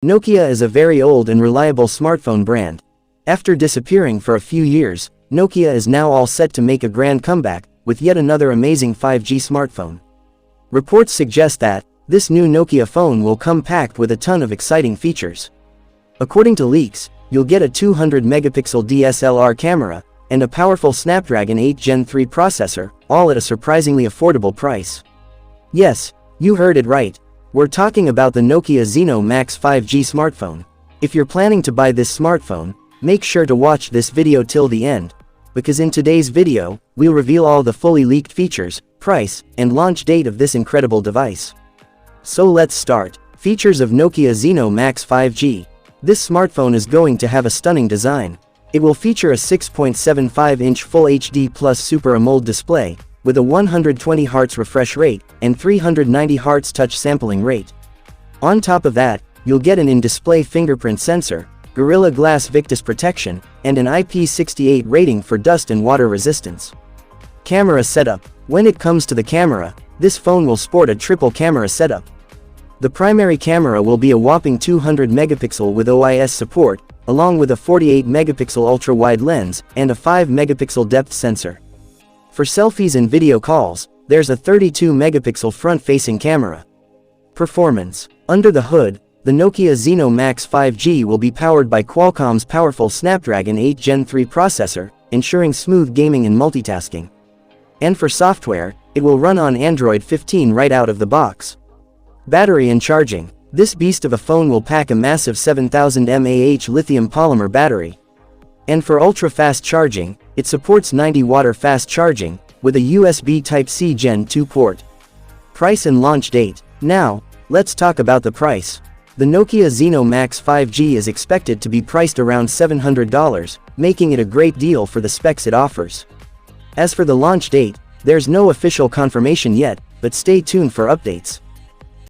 Nokia is a very old and reliable smartphone brand. After disappearing for a few years, Nokia is now all set to make a grand comeback, with yet another amazing 5G smartphone. Reports suggest that this new Nokia phone will come packed with a ton of exciting features. According to leaks, you'll get a 200-megapixel DSLR camera, and a powerful Snapdragon 8 Gen 3 processor, all at a surprisingly affordable price. Yes, you heard it right. We're talking about the Nokia Zeno Max 5G smartphone. If you're planning to buy this smartphone, make sure to watch this video till the end, because in today's video, we'll reveal all the fully leaked features, price, and launch date of this incredible device. So let's start. Features of Nokia Zeno Max 5G. This smartphone is going to have a stunning design. It will feature a 6.75-inch Full HD Plus Super AMOLED display, with a 120 Hz refresh rate, and 390 Hz touch sampling rate. On top of that, you'll get an in-display fingerprint sensor, Gorilla Glass Victus protection, and an IP68 rating for dust and water resistance. Camera setup. When it comes to the camera, this phone will sport a triple camera setup. The primary camera will be a whopping 200 megapixel with OIS support, along with a 48 megapixel ultra-wide lens, and a 5 megapixel depth sensor. For selfies and video calls, there's a 32 megapixel front-facing camera. Performance. Under the hood, the Nokia Zeno Max 5G will be powered by Qualcomm's powerful Snapdragon 8 Gen 3 processor, ensuring smooth gaming and multitasking. And for software, it will run on Android 15 right out of the box. Battery and charging. This beast of a phone will pack a massive 7000 mAh lithium polymer battery. And for ultra-fast charging, it supports 90-watt fast charging, with a USB Type-C Gen 2 port. Price and launch date. Now, let's talk about the price. The Nokia Zeno Max 5G is expected to be priced around $700, making it a great deal for the specs it offers. As for the launch date, there's no official confirmation yet, but stay tuned for updates.